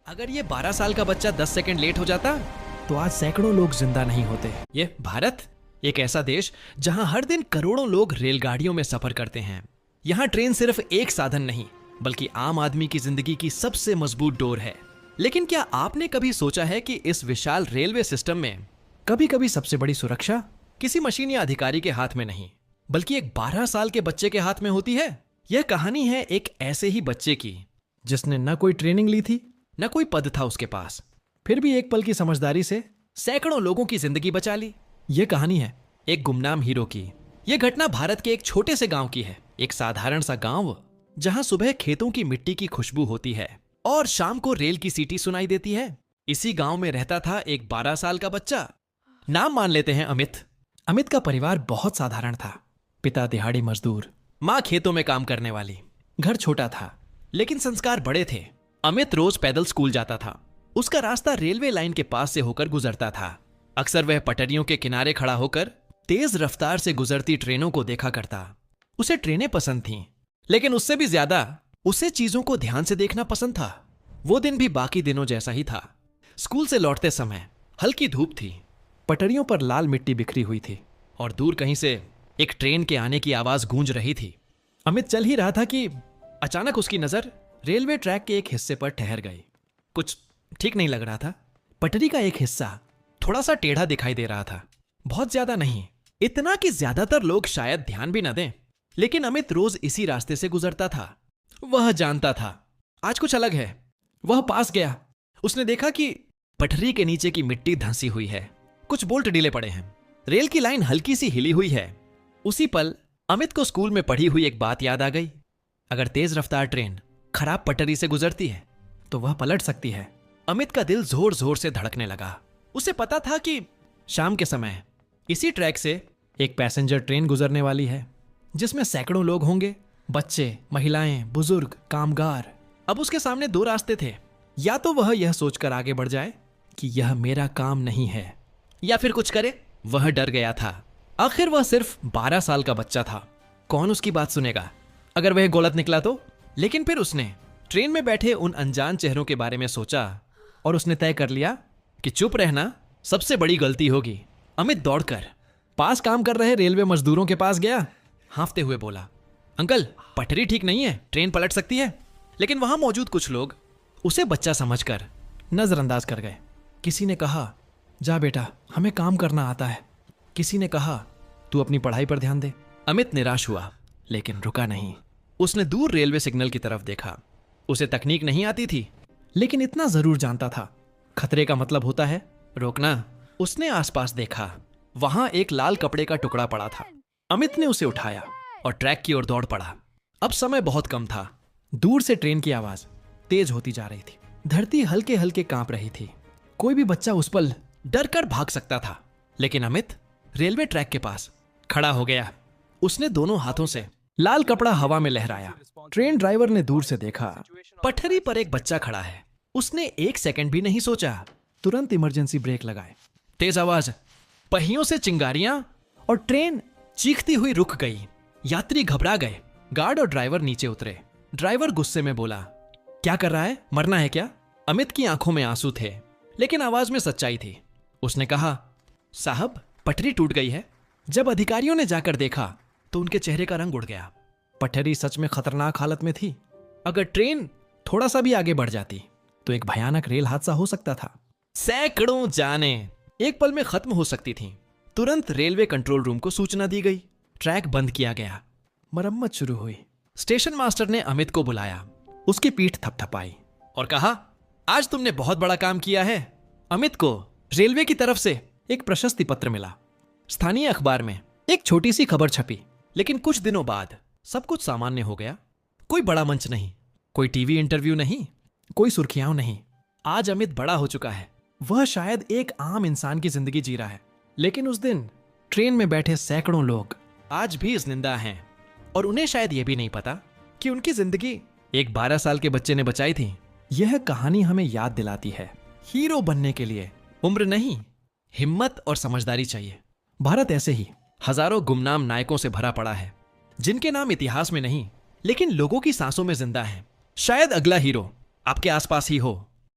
अगर ये 12 साल का बच्चा 10 सेकंड लेट हो जाता तो आज सैकड़ों लोग जिंदा नहीं होते। ये भारत एक ऐसा देश जहां हर दिन करोड़ों लोग रेलगाड़ियों में सफर करते हैं। यहाँ ट्रेन सिर्फ एक साधन नहीं बल्कि आम आदमी की जिंदगी की सबसे मजबूत डोर है। लेकिन क्या आपने कभी सोचा है कि इस विशाल रेलवे सिस्टम में कभी कभी सबसे बड़ी सुरक्षा किसी मशीन या अधिकारी के हाथ में नहीं बल्कि एक 12 साल के बच्चे के हाथ में होती है। यह कहानी है एक ऐसे ही बच्चे की जिसने न कोई ट्रेनिंग ली थी न कोई पद था उसके पास, फिर भी एक पल की समझदारी से सैकड़ों लोगों की जिंदगी बचा ली। यह कहानी है एक गुमनाम हीरो की। यह घटना भारत के एक छोटे से गांव की है। एक साधारण सा गांव जहां सुबह खेतों की मिट्टी की खुशबू होती है और शाम को रेल की सीटी सुनाई देती है। इसी गांव में रहता था एक 12 साल का बच्चा। नाम मान लेते हैं अमित। अमित का परिवार बहुत साधारण था। पिता दिहाड़ी मजदूर, माँ खेतों में काम करने वाली। घर छोटा था लेकिन संस्कार बड़े थे। अमित रोज पैदल स्कूल जाता था। उसका रास्ता रेलवे लाइन के पास से होकर गुजरता था। अक्सर वह पटरियों के किनारे खड़ा होकर तेज रफ्तार से गुजरती ट्रेनों को देखा करता। उसे ट्रेनें पसंद थीं, लेकिन उससे भी ज्यादा उसे चीजों को ध्यान से देखना पसंद था। वो दिन भी बाकी दिनों जैसा ही था। स्कूल से लौटते समय हल्की धूप थी, पटरियों पर लाल मिट्टी बिखरी हुई थी और दूर कहीं से एक ट्रेन के आने की आवाज गूंज रही थी। अमित चल ही रहा था कि अचानक उसकी नजर रेलवे ट्रैक के एक हिस्से पर ठहर गई। कुछ ठीक नहीं लग रहा था। पटरी का एक हिस्सा थोड़ा सा टेढ़ा दिखाई दे रहा था, बहुत ज्यादा नहीं, इतना कि ज्यादातर लोग शायद ध्यान भी न दें। लेकिन अमित रोज इसी रास्ते से गुजरता था। वह जानता था आज कुछ अलग है। वह पास गया। उसने देखा कि पटरी के नीचे की मिट्टी धंसी हुई है, कुछ बोल्ट ढीले पड़े हैं, रेल की लाइन हल्की सी हिली हुई है। उसी पल अमित को स्कूल में पढ़ी हुई एक बात याद आ गई। अगर तेज रफ्तार ट्रेन खराब पटरी से गुजरती है तो वह पलट सकती है। अमित का दिल जोर जोर से धड़कने लगा। उसे पता था कि शाम के समय इसी ट्रैक से एक पैसेंजर ट्रेन गुजरने वाली है जिसमें सैकड़ों लोग होंगे, बच्चे, महिलाएं, बुजुर्ग, कामगार। अब उसके सामने दो रास्ते थे। या तो वह यह सोचकर आगे बढ़ जाए कि यह मेरा काम नहीं है, या फिर कुछ करे। वह डर गया था। आखिर वह सिर्फ 12 साल का बच्चा था। कौन उसकी बात सुनेगा अगर वह गलत निकला तो? लेकिन फिर उसने ट्रेन में बैठे उन अनजान चेहरों के बारे में सोचा और उसने तय कर लिया कि चुप रहना सबसे बड़ी गलती होगी। अमित दौड़कर पास काम कर रहे रेलवे मजदूरों के पास गया। हांफते हुए बोला, अंकल, पटरी ठीक नहीं है, ट्रेन पलट सकती है। लेकिन वहां मौजूद कुछ लोग उसे बच्चा समझकर नजरअंदाज कर गए। किसी ने कहा, जा बेटा, हमें काम करना आता है। किसी ने कहा, तू अपनी पढ़ाई पर ध्यान दे। अमित निराश हुआ लेकिन रुका नहीं। उसने दूर रेलवे सिग्नल की तरफ देखा। उसे तकनीक नहीं आती थी लेकिन इतना जरूर जानता था, खतरे का मतलब होता है रोकना। उसने आसपास देखा। वहां एक लाल कपड़े का टुकड़ा पड़ा था। अमित ने उसे उठाया और ट्रैक की ओर दौड़ पड़ा। अब समय बहुत कम था। दूर से ट्रेन की आवाज तेज होती जा रही थी। धरती हल्के हल्के कांप रही थी। कोई भी बच्चा उस पल डर कर भाग सकता था। लेकिन अमित रेलवे ट्रैक के पास खड़ा हो गया। उसने दोनों हाथों से लाल कपड़ा हवा में लहराया। ट्रेन ड्राइवर ने दूर से देखा, पटरी पर एक बच्चा खड़ा है। उसने एक सेकंड भी नहीं सोचा, तुरंत इमरजेंसी ब्रेक लगाए। तेज आवाज, पहियों से चिंगारियां और ट्रेन चीखती हुई रुक गई। यात्री घबरा गए। गार्ड और ड्राइवर नीचे उतरे। ड्राइवर गुस्से में बोला, क्या कर रहा है, मरना है क्या? अमित की आंखों में आंसू थे लेकिन आवाज में सच्चाई थी। उसने कहा, साहब, पटरी टूट गई है। जब अधिकारियों ने जाकर देखा तो उनके चेहरे का रंग उड़ गया। पटरी सच में खतरनाक हालत में थी। अगर ट्रेन थोड़ा सा भी आगे बढ़ जाती तो एक भयानक रेल हादसा हो सकता था। सैकड़ों जानें एक पल में खत्म हो सकती थीं। तुरंत रेलवे कंट्रोल रूम को सूचना दी गई। ट्रैक बंद किया गया। मरम्मत शुरू हुई। स्टेशन मास्टर ने अमित को बुलाया। उसकी पीठ थपथपाई और कहा, आज तुमने बहुत बड़ा काम किया है। अमित को रेलवे की तरफ से एक प्रशस्ति पत्र मिला। स्थानीय अखबार में एक छोटी सी खबर छपी। लेकिन कुछ दिनों बाद सब कुछ सामान्य हो गया। कोई बड़ा मंच नहीं, कोई टीवी इंटरव्यू नहीं, कोई सुर्खियां नहीं। आज अमित बड़ा हो चुका है। वह शायद एक आम इंसान की जिंदगी जी रहा है। लेकिन उस दिन ट्रेन में बैठे सैकड़ों लोग आज भी जिंदा हैं और उन्हें शायद यह भी नहीं पता कि उनकी जिंदगी एक 12 साल के बच्चे ने बचाई थी। यह कहानी हमें याद दिलाती है, हीरो बनने के लिए उम्र नहीं, हिम्मत और समझदारी चाहिए। भारत ऐसे ही हजारों गुमनाम नायकों से भरा पड़ा है जिनके नाम इतिहास में नहीं लेकिन लोगों की सांसों में जिंदा हैं। शायद अगला हीरो आपके आसपास ही हो।